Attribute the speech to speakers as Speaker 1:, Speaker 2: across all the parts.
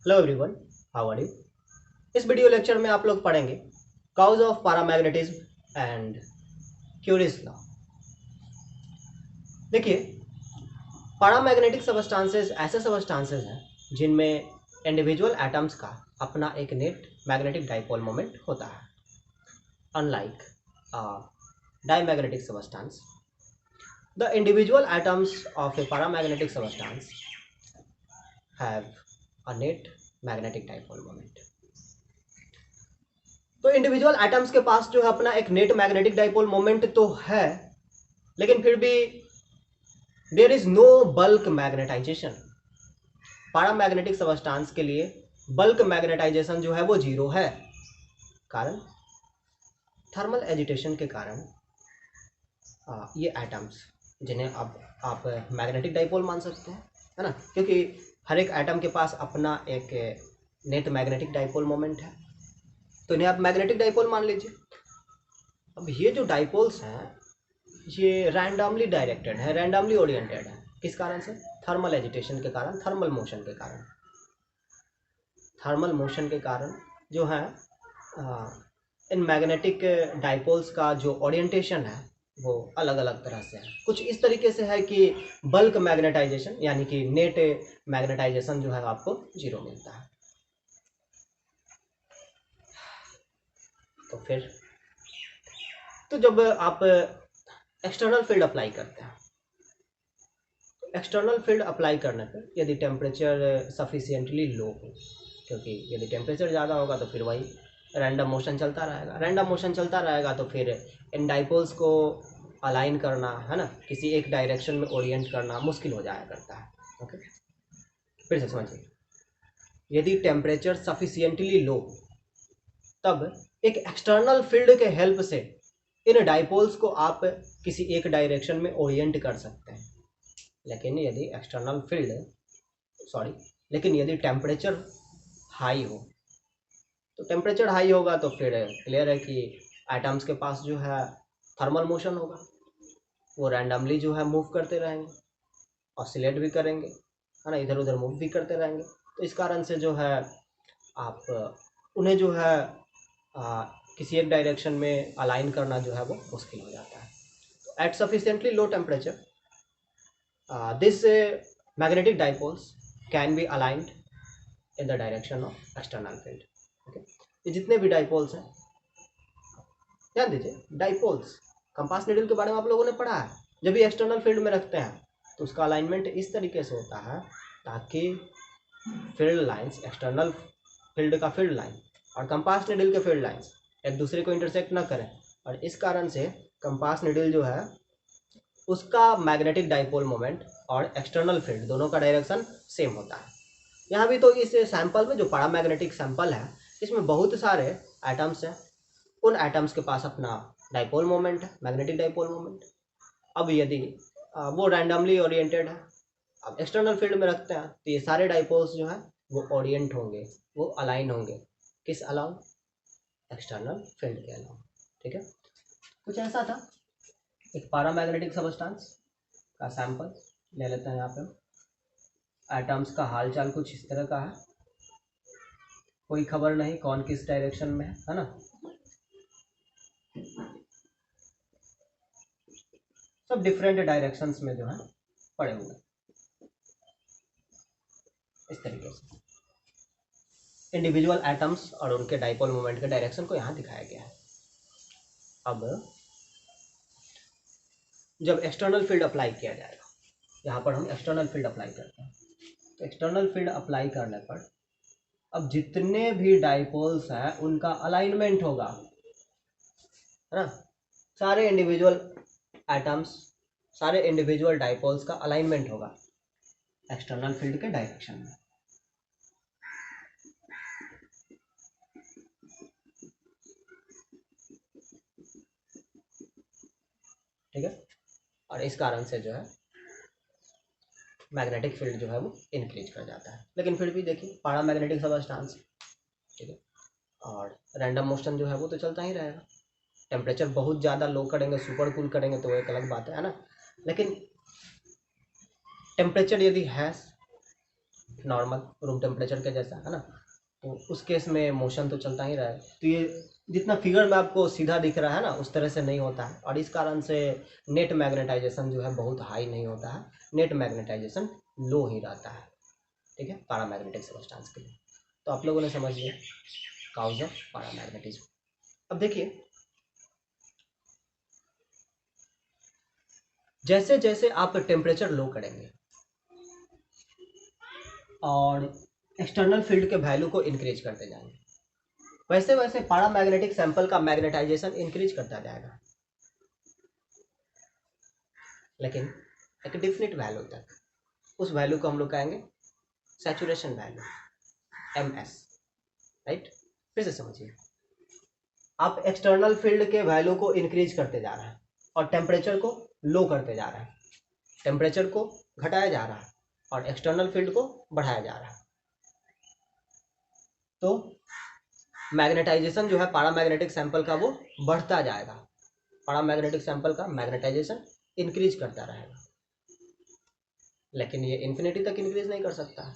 Speaker 1: Hello everyone, how are you. इस video lecture में आप लोग पढ़ेंगे cause of paramagnetism and Curie's law. देखिए, पैरामैग्नेटिक सबस्टांसेस ऐसे सबस्टांसेस हैं जिनमें इंडिविजुअल एटम्स का अपना एक नेट मैग्नेटिक डाइपोल मोमेंट होता है। Unlike diamagnetic substance, the individual atoms of A paramagnetic substance have a net magnetic dipole moment. तो इंडिविजुअल एटम्स के पास जो है अपना एक नेट मैग्नेटिक डाइपोल मोमेंट तो है, लेकिन फिर भी there is no bulk magnetization. Paramagnetic substance के लिए बल्क मैग्नेटाइजेशन जो है वो जीरो है। कारण थर्मल एजिटेशन के कारण ये एटम्स जिन्हें अब आप मैग्नेटिक डाइपोल मान सकते हैं, है ना, क्योंकि हर एक एटम के पास अपना एक नेट मैग्नेटिक डाइपोल मोमेंट है, तो इन्हें आप मैग्नेटिक डाइपोल मान लीजिए। अब ये जो डाइपोल्स हैं ये रैंडमली डायरेक्टेड है, रैंडमली ओरिएंटेड है। किस कारण से? थर्मल एजिटेशन के कारण, थर्मल मोशन के कारण। थर्मल मोशन के कारण जो है इन मैग्नेटिक डाइपोल्स का जो ओरिएंटेशन है वो अलग अलग तरह से है। कुछ इस तरीके से है कि बल्क मैग्नेटाइजेशन यानी कि नेट मैग्नेटाइजेशन जो है आपको जीरो मिलता है। तो जब आप एक्सटर्नल फील्ड अप्लाई करते हैं, एक्सटर्नल फील्ड अप्लाई करने पर यदि टेम्परेचर सफिशिएंटली लो हो, क्योंकि यदि टेम्परेचर ज़्यादा होगा तो फिर वही रैंडम मोशन चलता रहेगा। रैंडम मोशन चलता रहेगा तो फिर इन डाइपोल्स को अलाइन करना, है ना, किसी एक डायरेक्शन में ओरिएंट करना मुश्किल हो जाया करता है। ओके, फिर से समझिए, यदि टेम्परेचर सफिशिएंटली लो तब एक एक्सटर्नल फील्ड के हेल्प से इन डाइपोल्स को आप किसी एक डायरेक्शन में ओरिएंट कर सकते हैं। लेकिन यदि एक्सटर्नल फील्ड सॉरी लेकिन यदि टेम्परेचर हाई हो, तो टेम्परेचर हाई होगा तो फिर क्लियर है कि एटम्स के पास जो है थर्मल मोशन होगा, वो रैंडमली जो है मूव करते रहेंगे, ऑसिलेट भी करेंगे, है ना, इधर उधर मूव भी करते रहेंगे। तो इस कारण से जो है आप उन्हें जो है किसी एक डायरेक्शन में अलाइन करना जो है वो मुश्किल हो जाता है। तो at sufficiently low temperature this magnetic dipoles can be aligned in the direction of external field. Okay? ये जितने भी डाइपोल्स हैं, ध्यान दीजिए, डाइपोल्स कंपास निडल के बारे में आप लोगों ने पढ़ा है। जब भी एक्सटर्नल फील्ड में रखते हैं तो उसका अलाइनमेंट इस तरीके से होता है ताकि फील्ड लाइंस, एक्सटर्नल फील्ड का फील्ड लाइन और कंपास निडल के फील्ड लाइंस एक दूसरे को इंटरसेक्ट ना करें, और इस कारण से कंपास निडल जो है उसका मैग्नेटिक डाइपोल मोमेंट और एक्सटर्नल फील्ड दोनों का डायरेक्शन सेम होता है। यहाँ भी तो इस सैंपल में जो पैरामैग्नेटिक सैंपल है इसमें बहुत सारे एटम्स हैं, उन एटम्स के पास अपना डाइपोल मोमेंट है, मैग्नेटिक डाइपोल मोमेंट। अब यदि वो रैंडमली ओरिएंटेड है, अब एक्सटर्नल फील्ड में रखते हैं तो ये सारे डाइपोल्स जो है वो ओरिएंट होंगे, वो अलाइन होंगे। किस अलाउ? एक्सटर्नल फील्ड के अलाउ। ठीक है, कुछ ऐसा था। एक पैरामैग्नेटिक सबस्टांस का सैंपल ले लेते हैं। यहाँ पे एटम्स का हालचाल कुछ इस तरह का है, कोई खबर नहीं कौन किस डायरेक्शन में है ना, सब डिफरेंट डायरेक्शंस में जो है पड़े हुए इस तरीके से। इंडिविजुअल एटम्स और उनके डाइपोल मोमेंट के डायरेक्शन को यहाँ दिखाया गया है। अब जब एक्सटर्नल फील्ड अप्लाई किया जाएगा, यहाँ पर हम एक्सटर्नल फील्ड अप्लाई करते हैं, तो एक्सटर्नल फील्ड अप्लाई करने पर अब जितने भी डाइपोल्स हैं उनका अलाइनमेंट होगा, है ना, सारे इंडिविजुअल एटम्स, सारे इंडिविजुअल डाइपोल्स का अलाइनमेंट होगा एक्सटर्नल फील्ड के डायरेक्शन में। ठीक है, और इस कारण से जो है मैग्नेटिक फील्ड जो है वो इंक्रीज कर जाता है। लेकिन फिर भी देखिए, पैरामैग्नेटिक सबस्टांस, ठीक है, और रैंडम मोशन जो है वो तो चलता ही रहेगा। टेम्परेचर बहुत ज़्यादा लो करेंगे, सुपर कूल करेंगे तो वो एक अलग बात है ना, लेकिन टेम्परेचर यदि है नॉर्मल रूम टेम्परेचर के जैसा है ना, तो उस केस में मोशन तो चलता ही रहा है। तो ये जितना फिगर में आपको सीधा दिख रहा है ना, उस तरह से नहीं होता है, और इस कारण से नेट मैग्नेटाइजेशन जो है बहुत हाई नहीं होता है, नेट मैग्नेटाइजेशन लो ही रहता है। ठीक है, पैरामैग्नेटिक सबस्टेंस के लिए। तो आप लोगों ने समझ लिया काउज ऑफ पैरामैग्नेटिज्म। अब देखिए, जैसे जैसे आप टेम्परेचर लो करेंगे और एक्सटर्नल फील्ड के वैल्यू को इंक्रीज करते जाएंगे, वैसे वैसे पैरामैग्नेटिक सैंपल का मैग्नेटाइजेशन इंक्रीज करता जाएगा, लेकिन एक डिफिनिट वैल्यू तक। उस वैल्यू को हम लोग कहेंगे सैचुरेशन वैल्यू, MS। राइट, फिर से समझिए, आप एक्सटर्नल फील्ड के वैल्यू को इंक्रीज करते जा रहे हैं और टेम्परेचर को लो करते जा रहे हैं, टेम्परेचर को घटाया जा रहा है और एक्सटर्नल फील्ड को बढ़ाया जा रहा है। तो मैग्नेटाइजेशन जो है पैरामैग्नेटिक सैंपल का वो बढ़ता जाएगा, पैरामैग्नेटिक सैंपल का मैग्नेटाइजेशन इंक्रीज करता रहेगा, लेकिन ये इन्फिनिटी तक इंक्रीज नहीं कर सकता है,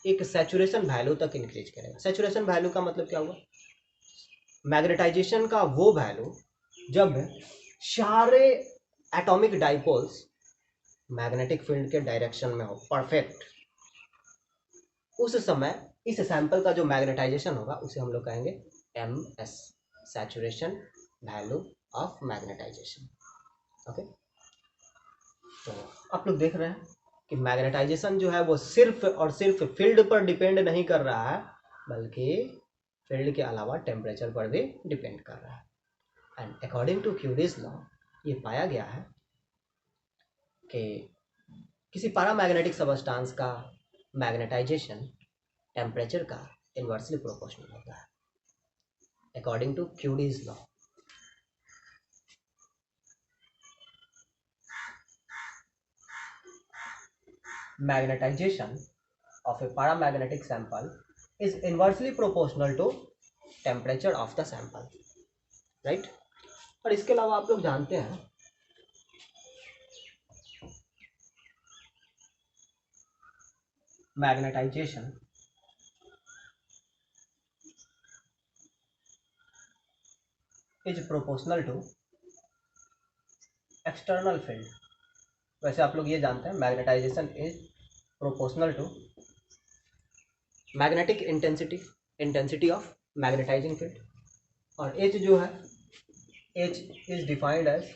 Speaker 1: एक सैचुरेशन वैल्यू तक इंक्रीज करेगा। सैचुरेशन वैल्यू का मतलब क्या हुआ? मैग्नेटाइजेशन का वो वैल्यू जब सारे एटॉमिक डाइपोल्स मैग्नेटिक फील्ड के डायरेक्शन में हो परफेक्ट, उस समय इस सैंपल का जो मैग्नेटाइजेशन होगा उसे हम लोग कहेंगे MS, saturation value of magnetization. Okay, तो आप लोग देख रहे हैं कि मैग्नेटाइजेशन जो है वो सिर्फ और सिर्फ फील्ड पर डिपेंड नहीं कर रहा है, बल्कि फील्ड के अलावा टेम्परेचर पर भी डिपेंड कर रहा है। And according to Curie's law ये पाया गया है कि किसी पैरामैग्नेटिक सबस्टेंस का मैग्नेटाइजेशन टेम्परेचर का इन्वर्सली प्रोपोर्शनल होता है, according to Curie's law. Magnetization of a paramagnetic sample is inversely proportional to temperature of the sample, right? और इसके अलावा आप लोग जानते हैं magnetization is proportional to external field. वैसे आप लोग ये जानते हैं magnetization is proportional to magnetic intensity of magnetizing field, और H जो है H is defined as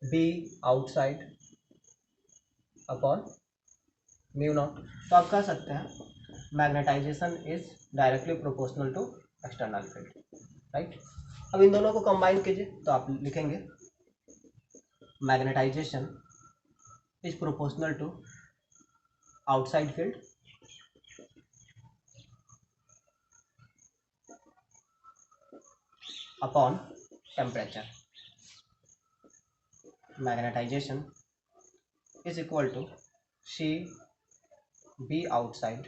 Speaker 1: B outside upon mu naught. तो आप कह सकते हैं magnetization is directly proportional to external field, right. अब इन दोनों को कंबाइन कीजिए तो आप लिखेंगे magnetization is proportional to outside field upon temperature. Magnetization is equal to C B outside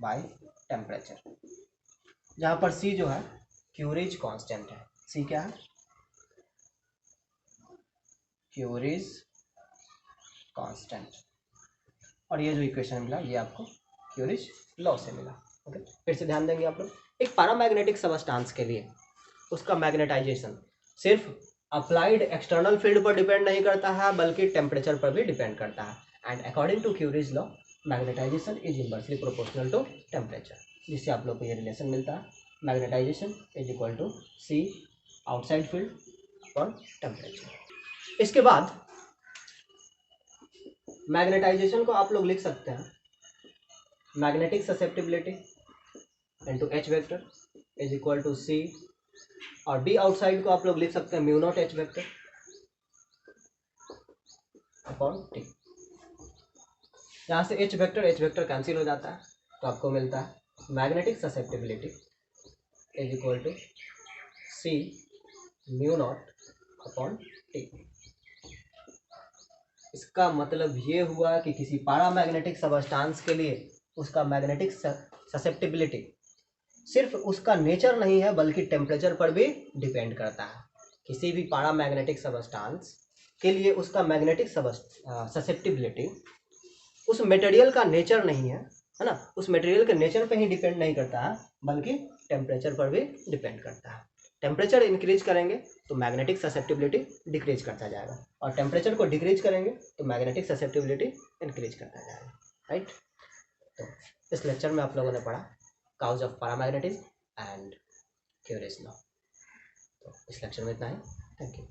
Speaker 1: by temperature, जहाँ पर C जो है क्यूरीज कांस्टेंट है। C क्या है? क्यूरीज कांस्टेंट, और ये जो इक्वेशन मिला ये आपको क्यूरीज लॉ से मिला। ओके, फिर से ध्यान देंगे आप लोग, एक पैरामैग्नेटिक सबस्टेंस के लिए उसका मैग्नेटाइजेशन सिर्फ अप्लाइड एक्सटर्नल फील्ड पर डिपेंड नहीं करता है, बल्कि टेम्परेचर पर भी डिपेंड करता है। And according to Curie's law magnetization is inversely proportional to temperature, जिससे आप लोग को ये रिलेशन मिलता है magnetization is equal to C outside field upon temperature. इसके बाद मैग्नेटाइजेशन को आप लोग लिख सकते हैं magnetic susceptibility into H vector is equal to C, और B आउटसाइड को आप लोग लिख सकते हैं mu naught H vector upon T। यहाँ से H वेक्टर कैंसिल हो जाता है, तो आपको मिलता है magnetic susceptibility is equal to C mu naught upon T। इसका मतलब ये हुआ कि किसी पैरामैग्नेटिक सबस्टेंस के लिए उसका मैग्नेटिक ससेप्टिबिलिटी सिर्फ उसका नेचर नहीं है, बल्कि टेम्परेचर पर भी डिपेंड करता है। किसी भी पैरामैग्नेटिक सबस्टेंस के लिए उसका मैग्नेटिक ससेप्टिबिलिटी उस मटेरियल का नेचर नहीं है ना, उस मटेरियल के नेचर पे ही डिपेंड नहीं करता है, बल्कि टेम्परेचर पर भी डिपेंड करता है। टेम्परेचर इंक्रीज करेंगे तो मैग्नेटिक ससेप्टिबिलिटी डिक्रीज करता जाएगा, और टेम्परेचर को डिक्रीज करेंगे तो मैग्नेटिक ससेप्टिबिलिटी इंक्रीज करता जाएगा, राइट। तो इस लेक्चर में आप लोगों ने पढ़ा cause of paramagnetism and Curie's law. तो इस लेक्चर में इतना ही, थैंक यू।